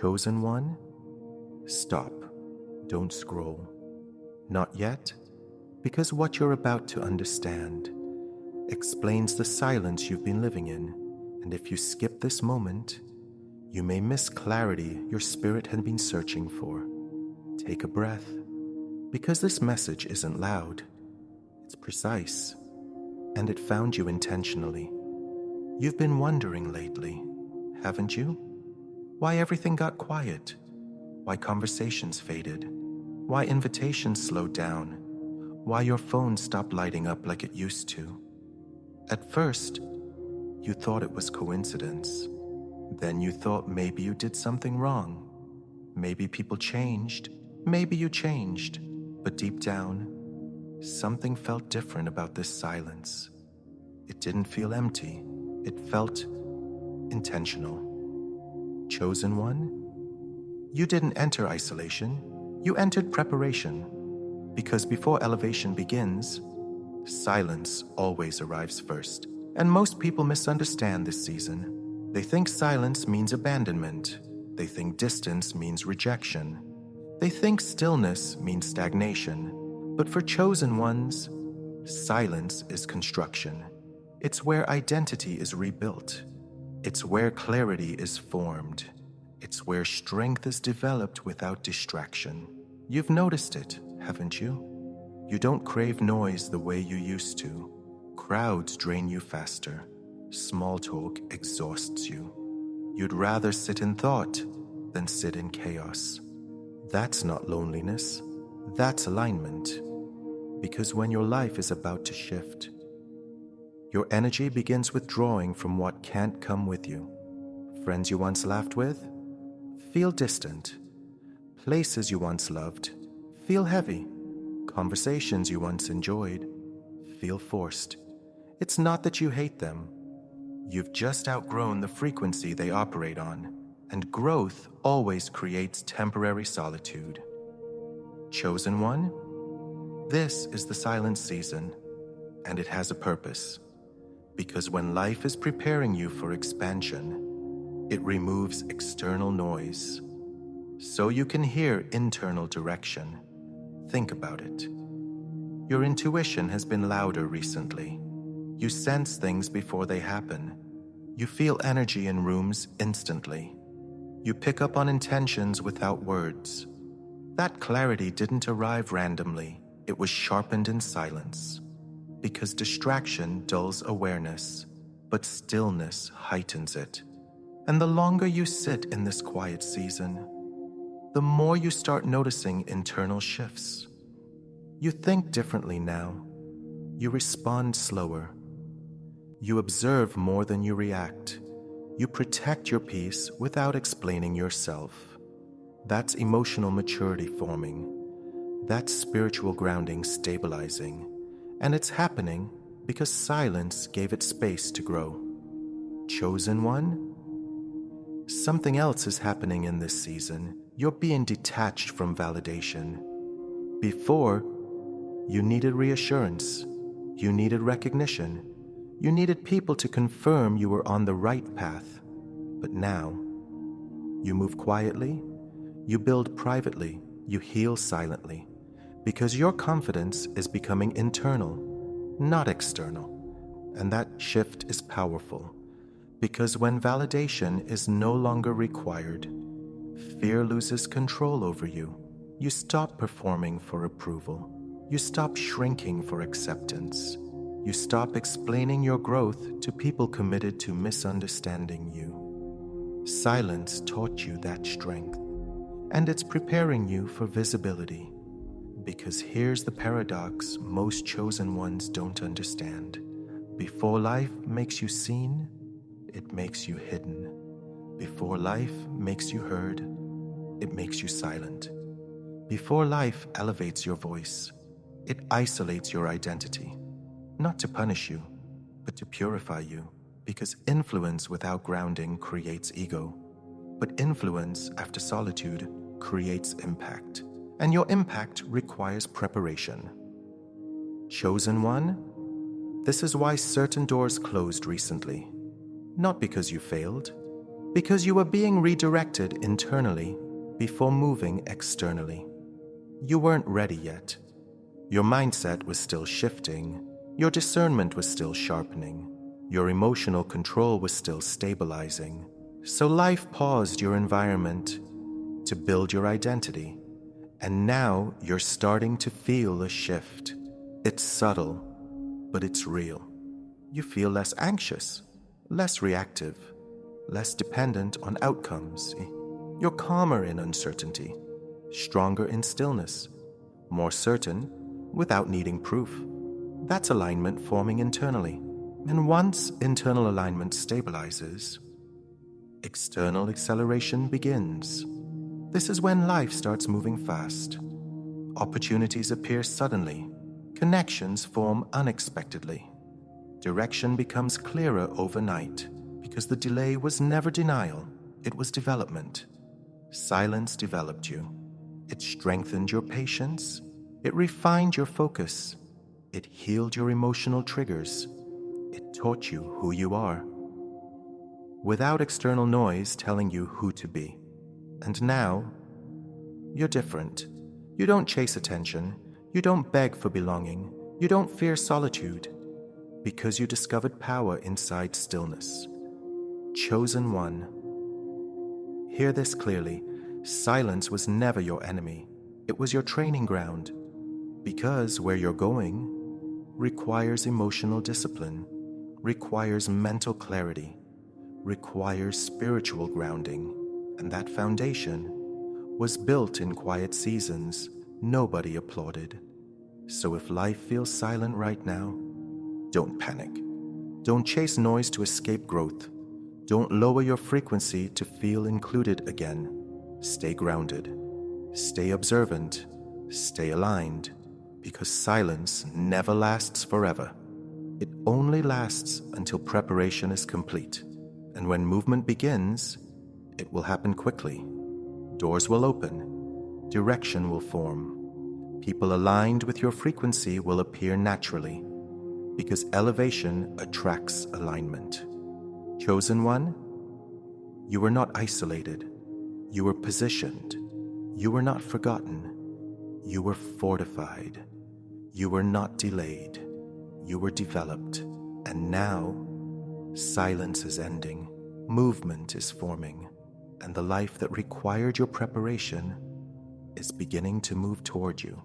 Chosen one, stop. Don't scroll. Not yet, because what you're about to understand explains the silence you've been living in, and if you skip this moment, you may miss clarity your spirit had been searching for. Take a breath, because this message isn't loud, it's precise, and it found you intentionally. You've been wondering lately, haven't you? Why everything got quiet? Why conversations faded? Why invitations slowed down? Why your phone stopped lighting up like it used to? At first, you thought it was coincidence. Then you thought maybe you did something wrong. Maybe people changed. Maybe you changed. But deep down, something felt different about this silence. It didn't feel empty. It felt intentional. Chosen one? You didn't enter isolation. You entered preparation. Because before elevation begins, silence always arrives first. And most people misunderstand this season. They think silence means abandonment. They think distance means rejection. They think stillness means stagnation. But for chosen ones, silence is construction. It's where identity is rebuilt. It's where clarity is formed. It's where strength is developed without distraction. You've noticed it, haven't you? You don't crave noise the way you used to. Crowds drain you faster. Small talk exhausts you. You'd rather sit in thought than sit in chaos. That's not loneliness. That's alignment. Because when your life is about to shift, your energy begins withdrawing from what can't come with you. Friends you once laughed with feel distant. Places you once loved feel heavy. Conversations you once enjoyed feel forced. It's not that you hate them. You've just outgrown the frequency they operate on, and growth always creates temporary solitude. Chosen one? This is the silent season, and it has a purpose. Because when life is preparing you for expansion, it removes external noise, so you can hear internal direction. Think about it. Your intuition has been louder recently. You sense things before they happen. You feel energy in rooms instantly. You pick up on intentions without words. That clarity didn't arrive randomly. It was sharpened in silence. Because distraction dulls awareness, but stillness heightens it. And the longer you sit in this quiet season, the more you start noticing internal shifts. You think differently now. You respond slower. You observe more than you react. You protect your peace without explaining yourself. That's emotional maturity forming. That's spiritual grounding stabilizing. And it's happening because silence gave it space to grow. Chosen one? Something else is happening in this season. You're being detached from validation. Before, you needed reassurance. You needed recognition. You needed people to confirm you were on the right path. But now, you move quietly, you build privately, you heal silently. Because your confidence is becoming internal, not external. And that shift is powerful. Because when validation is no longer required, fear loses control over you. You stop performing for approval. You stop shrinking for acceptance. You stop explaining your growth to people committed to misunderstanding you. Silence taught you that strength, and it's preparing you for visibility. Because here's the paradox most chosen ones don't understand. Before life makes you seen, it makes you hidden. Before life makes you heard, it makes you silent. Before life elevates your voice, it isolates your identity. Not to punish you, but to purify you. Because influence without grounding creates ego. But influence after solitude creates impact. And your impact requires preparation. Chosen one? This is why certain doors closed recently. Not because you failed, Because you were being redirected internally before moving externally. You weren't ready yet. Your mindset was still shifting. Your discernment was still sharpening. Your emotional control was still stabilizing. So life paused your environment to build your identity. And now you're starting to feel a shift. It's subtle, but it's real. You feel less anxious, less reactive, less dependent on outcomes. You're calmer in uncertainty, stronger in stillness, more certain without needing proof. That's alignment forming internally. And once internal alignment stabilizes, external acceleration begins. This is when life starts moving fast. Opportunities appear suddenly. Connections form unexpectedly. Direction becomes clearer overnight because the delay was never denial, it was development. Silence developed you. It strengthened your patience. It refined your focus. It healed your emotional triggers. It taught you who you are, without external noise telling you who to be. And now, you're different. You don't chase attention. You don't beg for belonging. You don't fear solitude. Because you discovered power inside stillness. Chosen one. Hear this clearly. Silence was never your enemy. It was your training ground. Because where you're going requires emotional discipline, requires mental clarity, requires spiritual grounding. And that foundation was built in quiet seasons nobody applauded. So if life feels silent right now, don't panic. Don't chase noise to escape growth. Don't lower your frequency to feel included again. Stay grounded. Stay observant. Stay aligned. Because silence never lasts forever. It only lasts until preparation is complete. And when movement begins, it will happen quickly. Doors will open. Direction will form. People aligned with your frequency will appear naturally. Because elevation attracts alignment. Chosen one, you were not isolated. You were positioned. You were not forgotten. You were fortified. You were not delayed. You were developed. And now, silence is ending. Movement is forming. And the life that required your preparation is beginning to move toward you.